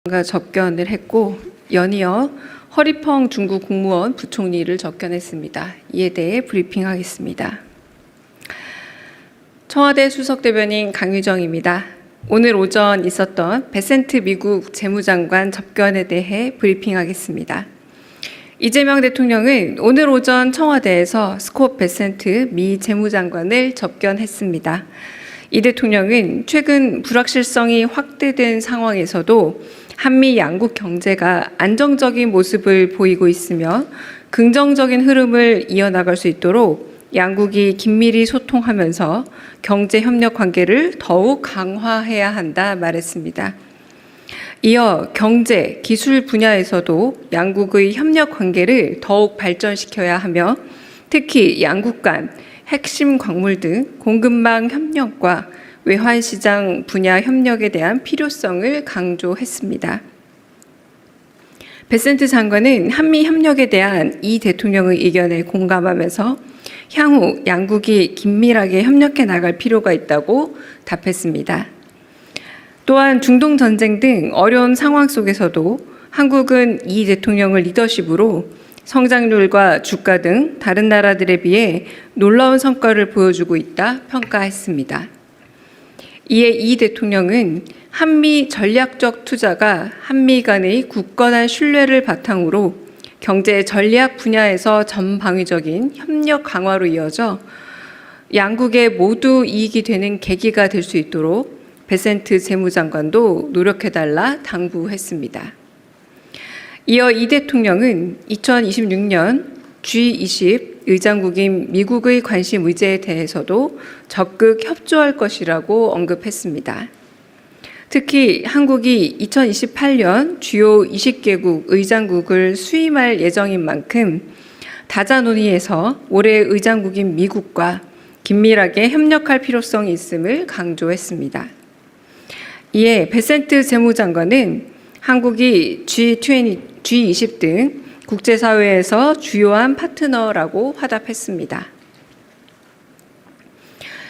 접견을 했고 연이어 허리펑 중국 국무원 부총리를 접견했습니다. 이에 대해 브리핑하겠습니다. 청와대 수석대변인 강유정입니다. 오늘 오전 있었던 베센트 미국 재무장관 접견에 대해 브리핑하겠습니다. 이재명 대통령은 오늘 오전 청와대에서 스콧 베센트 미 재무장관을 접견했습니다. 이 대통령은 최근 불확실성이 확대된 상황에서도 한미 양국 경제가 안정적인 모습을 보이고 있으며 긍정적인 흐름을 이어나갈 수 있도록 양국이 긴밀히 소통하면서 경제 협력 관계를 더욱 강화해야 한다 말했습니다. 이어 경제, 기술 분야에서도 양국의 협력 관계를 더욱 발전시켜야 하며 특히 양국 간 핵심 광물 등 공급망 협력과 외환시장 분야 협력에 대한 필요성을 강조했습니다. 베센트 장관은 한미 협력에 대한 이 대통령의 의견에 공감하면서 향후 양국이 긴밀하게 협력해 나갈 필요가 있다고 답했습니다. 또한 중동 전쟁 등 어려운 상황 속에서도 한국은 이 대통령을 리더십으로 성장률과 주가 등 다른 나라들에 비해 놀라운 성과를 보여주고 있다 평가했습니다. 이에 이 대통령은 한미 전략적 투자가 한미 간의 굳건한 신뢰를 바탕으로 경제 전략 분야에서 전방위적인 협력 강화로 이어져 양국에 모두 이익이 되는 계기가 될 수 있도록 베센트 재무장관도 노력해달라 당부했습니다. 이어 이 대통령은 2026년 G20 의장국인 미국의 관심 의제에 대해서도 적극 협조할 것이라고 언급했습니다. 특히 한국이 2028년 주요 20개국 의장국을 수임할 예정인 만큼 다자 논의에서 올해 의장국인 미국과 긴밀하게 협력할 필요성이 있음을 강조했습니다. 이에 베센트 재무장관은 한국이 G20 등 국제사회에서 주요한 파트너라고 화답했습니다.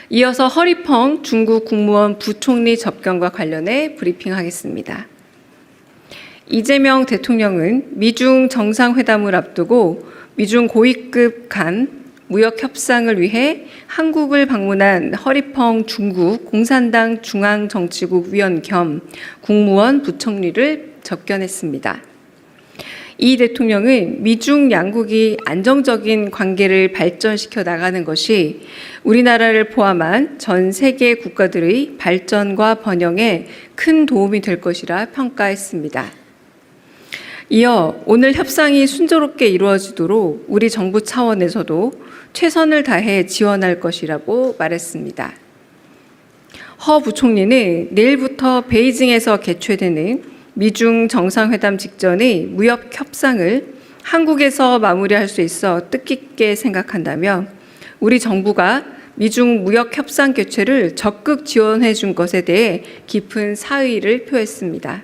이어서 허리펑 중국 국무원 부총리 접견과 관련해 브리핑하겠습니다. 이재명 대통령은 미중 정상회담을 앞두고 미중 고위급 간 무역 협상을 위해 한국을 방문한 허리펑 중국 공산당 중앙정치국 위원 겸 국무원 부총리를 접견했습니다. 이 대통령은 미중 양국이 안정적인 관계를 발전시켜 나가는 것이 우리나라를 포함한 전 세계 국가들의 발전과 번영에 큰 도움이 될 것이라 평가했습니다. 이어 오늘 협상이 순조롭게 이루어지도록 우리 정부 차원에서도 최선을 다해 지원할 것이라고 말했습니다. 허 부총리는 내일부터 베이징에서 개최되는 미중 정상회담 직전의 무역 협상을 한국에서 마무리할 수 있어 뜻깊게 생각한다며 우리 정부가 미중 무역 협상 개최를 적극 지원해 준 것에 대해 깊은 사의를 표했습니다.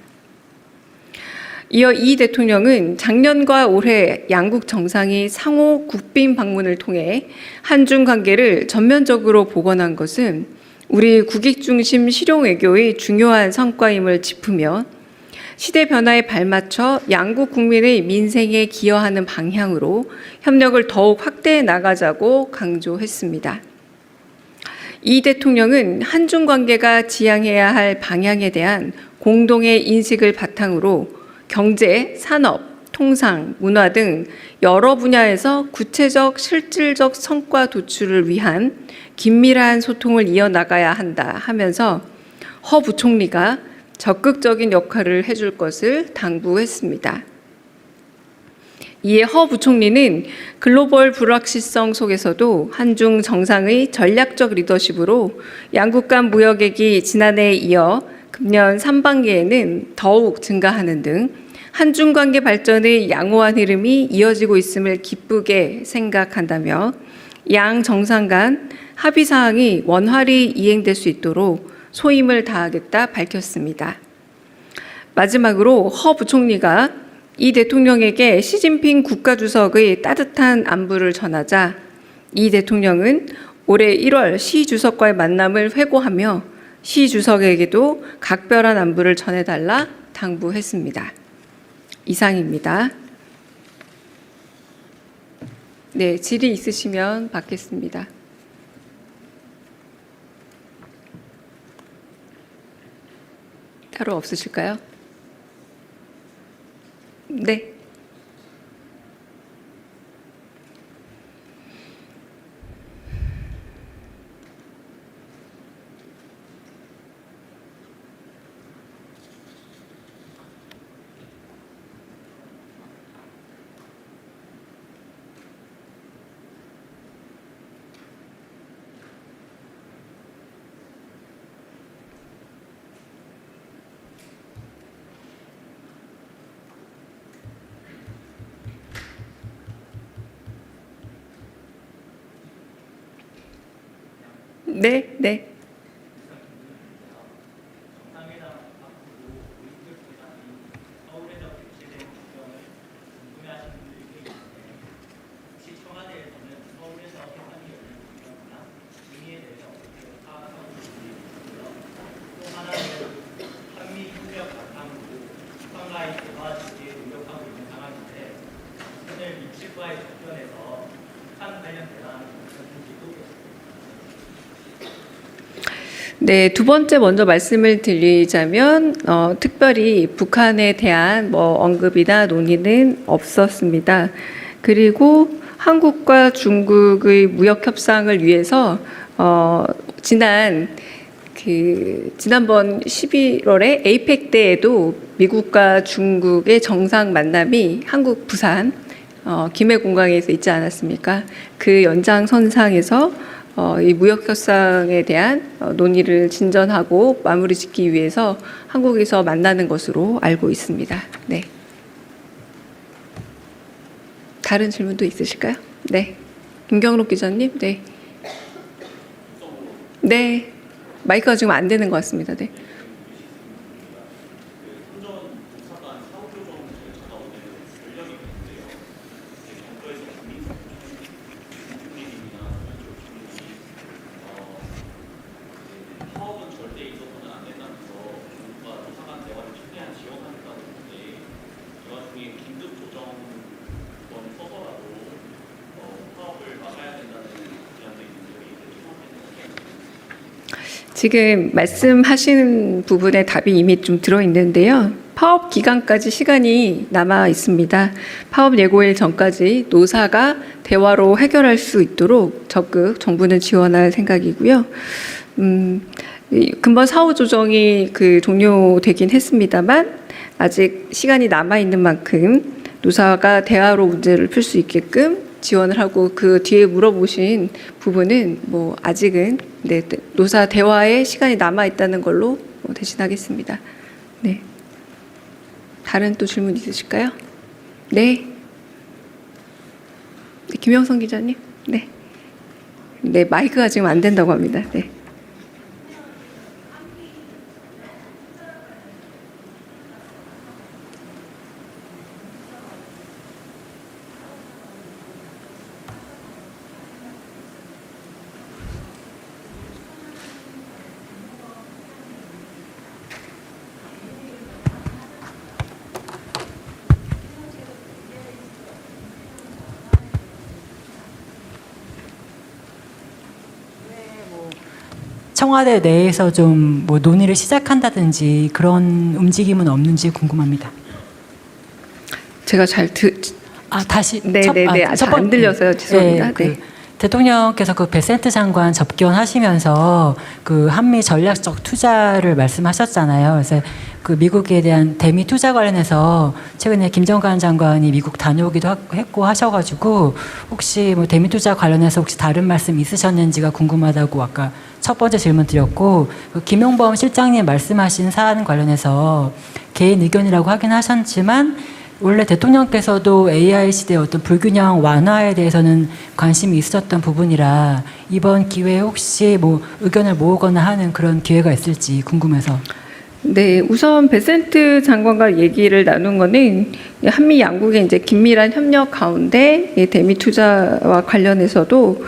이어 이 대통령은 작년과 올해 양국 정상이 상호 국빈 방문을 통해 한중 관계를 전면적으로 복원한 것은 우리 국익 중심 실용 외교의 중요한 성과임을 짚으며 시대 변화에 발맞춰 양국 국민의 민생에 기여하는 방향으로 협력을 더욱 확대해 나가자고 강조했습니다. 이 대통령은 한중 관계가 지향해야 할 방향에 대한 공동의 인식을 바탕으로 경제, 산업, 통상, 문화 등 여러 분야에서 구체적 실질적 성과 도출을 위한 긴밀한 소통을 이어나가야 한다 하면서 허 부총리가 적극적인 역할을 해줄 것을 당부했습니다. 이에 허 부총리는 글로벌 불확실성 속에서도 한중 정상의 전략적 리더십으로 양국 간 무역액이 지난해에 이어 금년 3분기에는 더욱 증가하는 등 한중 관계 발전의 양호한 흐름이 이어지고 있음을 기쁘게 생각한다며 양 정상 간 합의 사항이 원활히 이행될 수 있도록 소임을 다하겠다 밝혔습니다. 마지막으로 허 부총리가 이 대통령에게 시진핑 국가주석의 따뜻한 안부를 전하자 이 대통령은 올해 1월 시 주석과의 만남을 회고하며 시 주석에게도 각별한 안부를 전해달라 당부했습니다. 이상입니다. 네, 질의 있으시면 받겠습니다. 따로 없으실까요? 네. 네, 네. 네, 두 번째 먼저 말씀을 드리자면 특별히 북한에 대한 언급이나 논의는 없었습니다. 그리고 한국과 중국의 무역 협상을 위해서 지난번 11월에 에이펙 때에도 미국과 중국의 정상 만남이 한국 부산 김해공항에서 있지 않았습니까? 그 연장선상에서 이 무역 협상에 대한 논의를 진전하고 마무리 짓기 위해서 한국에서 만나는 것으로 알고 있습니다. 네. 다른 질문도 있으실까요? 네. 김경록 기자님, 네. 네. 마이크가 지금 안 되는 것 같습니다. 네. 지금 말씀하신 부분에 답이 이미 좀 들어있는데요. 파업 기간까지 시간이 남아 있습니다. 파업 예고일 전까지 노사가 대화로 해결할 수 있도록 적극 정부는 지원할 생각이고요. 근본 사후 조정이 종료되긴 했습니다만 아직 시간이 남아 있는 만큼 노사가 대화로 문제를 풀 수 있게끔 지원을 하고 그 뒤에 물어보신 부분은 아직은 노사 대화에 시간이 남아 있다는 걸로 대신하겠습니다. 네. 다른 또 질문 있으실까요? 네. 김영선 기자님. 네. 네, 마이크가 지금 안 된다고 합니다. 네. 청와대 내에서 좀 논의를 시작한다든지 그런 움직임은 없는지 궁금합니다. 제가 다시 네네네 잘 안 들려서요. 죄송합니다. 네. 대통령께서 베센트 장관 접견하시면서 한미 전략적 투자를 말씀하셨잖아요. 그래서 미국에 대한 대미 투자 관련해서 최근에 김정관 장관이 미국 다녀오기도 했고 하셔가지고 혹시 대미 투자 관련해서 혹시 다른 말씀 있으셨는지가 궁금하다고 아까 첫 번째 질문 드렸고, 김용범 실장님 말씀하신 사안 관련해서 개인 의견이라고 하긴 하셨지만 원래 대통령께서도 AI 시대의 어떤 불균형 완화에 대해서는 관심이 있으셨던 부분이라 이번 기회에 혹시 의견을 모으거나 하는 그런 기회가 있을지 궁금해서. 네, 우선 베센트 장관과 얘기를 나눈 거는 한미 양국의 이제 긴밀한 협력 가운데 대미 투자와 관련해서도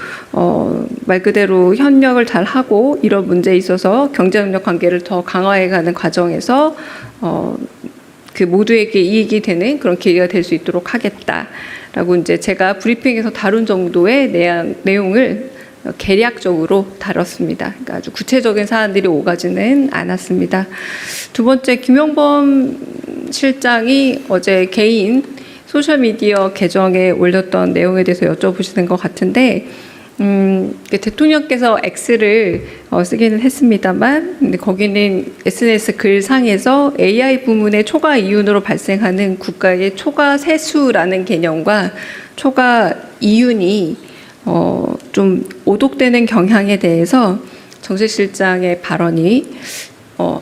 말 그대로 협력을 잘 하고 이런 문제에 있어서 경제협력 관계를 더 강화해가는 과정에서 그 모두에게 이익이 되는 그런 계기가 될 수 있도록 하겠다라고 이제 제가 브리핑에서 다룬 정도의 내용을 개략적으로 다뤘습니다. 그러니까 아주 구체적인 사안들이 오가지는 않았습니다. 두 번째, 김용범 실장이 어제 개인 소셜미디어 계정에 올렸던 내용에 대해서 여쭤보시는 것 같은데, 대통령께서 X를 쓰기는 했습니다만, 근데 거기는 SNS 글상에서 AI 부문의 초과 이윤으로 발생하는 국가의 초과 세수라는 개념과 초과 이윤이 좀 오독되는 경향에 대해서 정세 실장의 발언이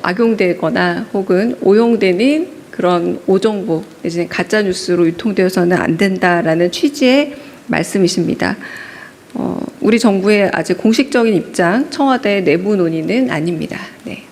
악용되거나 혹은 오용되는 그런 오정보, 이제 가짜 뉴스로 유통되어서는 안 된다라는 취지의 말씀이십니다. 우리 정부의 아직 공식적인 입장, 청와대 내부 논의는 아닙니다. 네.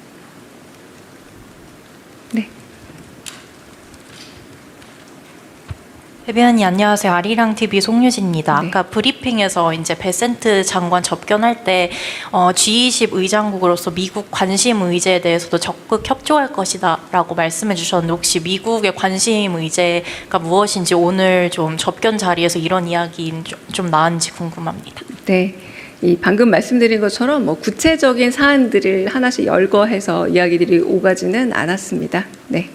대변인 안녕하세요. 아리랑 TV 송유진입니다. 네. 아까 브리핑에서 이제 베센트 장관 접견할 때 G20 의장국으로서 미국 관심 의제에 대해서도 적극 협조할 것이다라고 말씀해 주셨는데 혹시 미국의 관심 의제가 무엇인지 오늘 좀 접견 자리에서 이런 이야기는 좀 나은지 궁금합니다. 네. 이 방금 말씀드린 것처럼 뭐 구체적인 사안들을 하나씩 열거해서 이야기들이 오가지는 않았습니다. 네.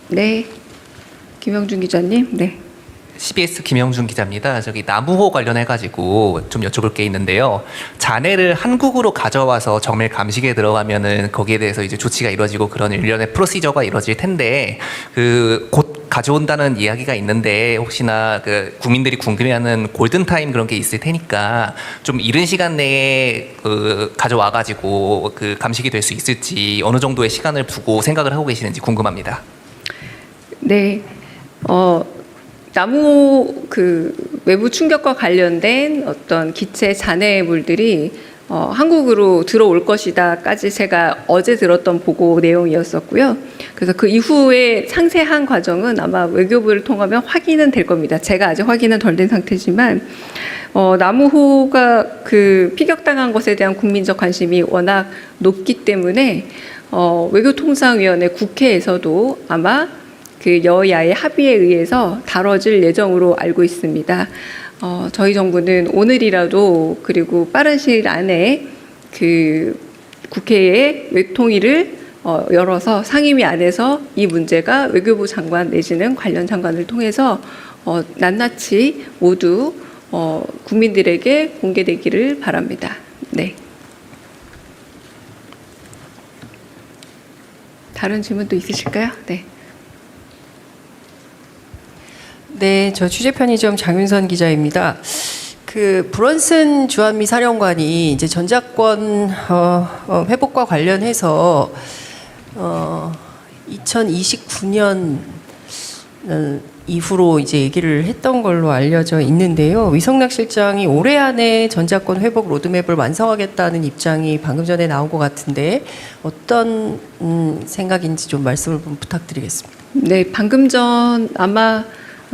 네. 김영준 기자님. 네. CBS 김영준 기자입니다. 저기 나무호 관련해가지고 좀 여쭤볼 게 있는데요. 잔해를 한국으로 가져와서 정밀 감식에 들어가면은 거기에 대해서 이제 조치가 이루어지고 그런 일련의 프로시저가 이루어질 텐데 곧 가져온다는 이야기가 있는데 혹시나 그 국민들이 궁금해하는 골든 타임 그런 게 있을 테니까 좀 이른 시간 내에 가져와가지고 그 감식이 될 수 있을지 어느 정도의 시간을 두고 생각을 하고 계시는지 궁금합니다. 네. 나무 외부 충격과 관련된 어떤 기체 잔해물들이 한국으로 들어올 것이다까지 제가 어제 들었던 보고 내용이었었고요. 그래서 그 이후에 상세한 과정은 아마 외교부를 통하면 확인은 될 겁니다. 제가 아직 확인은 덜 된 상태지만 나무호가 피격당한 것에 대한 국민적 관심이 워낙 높기 때문에 외교통상위원회 국회에서도 아마 그 여야의 합의에 의해서 다뤄질 예정으로 알고 있습니다. 저희 정부는 오늘이라도 그리고 빠른 시일 안에 그 국회의 외통위를 열어서 상임위 안에서 이 문제가 외교부 장관 내지는 관련 장관을 통해서 낱낱이 모두 국민들에게 공개되기를 바랍니다. 네. 다른 질문도 있으실까요? 네. 네, 저 취재편의점 장윤선 기자입니다. 그 브런슨 주한미 사령관이 이제 전작권 회복과 관련해서 2029년 이후로 이제 얘기를 했던 걸로 알려져 있는데요. 위성락 실장이 올해 안에 전작권 회복 로드맵을 완성하겠다는 입장이 방금 전에 나온 것 같은데 어떤 생각인지 좀 말씀을 좀 부탁드리겠습니다. 네, 방금 전 아마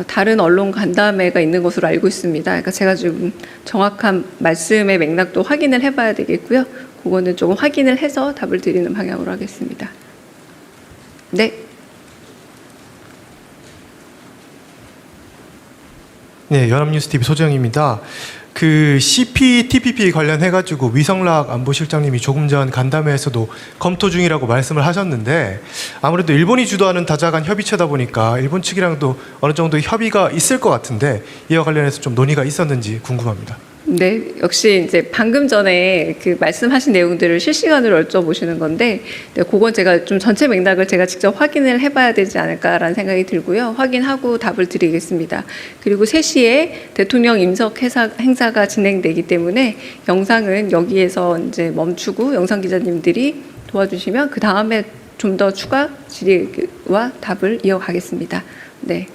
다른 언론 간담회가 있는 것으로 알고 있습니다. 그러니까 제가 지금 정확한 말씀의 맥락도 확인을 해봐야 되겠고요. 그거는 조금 확인을 해서 답을 드리는 방향으로 하겠습니다. 네. 네, 연합뉴스TV 소정입니다. 그 CPTPP 관련해가지고 위성락 안보실장님이 조금 전 간담회에서도 검토 중이라고 말씀을 하셨는데 아무래도 일본이 주도하는 다자간 협의체다 보니까 일본 측이랑도 어느 정도 협의가 있을 것 같은데 이와 관련해서 좀 논의가 있었는지 궁금합니다. 네, 역시 이제 방금 전에 그 말씀하신 내용들을 실시간으로 여쭤보시는 건데, 네, 그건 제가 좀 전체 맥락을 제가 직접 확인을 해봐야 되지 않을까라는 생각이 들고요. 확인하고 답을 드리겠습니다. 그리고 3시에 대통령 임석 행사가 진행되기 때문에 영상은 여기에서 이제 멈추고 영상 기자님들이 도와주시면 그 다음에 좀 더 추가 질의와 답을 이어가겠습니다. 네.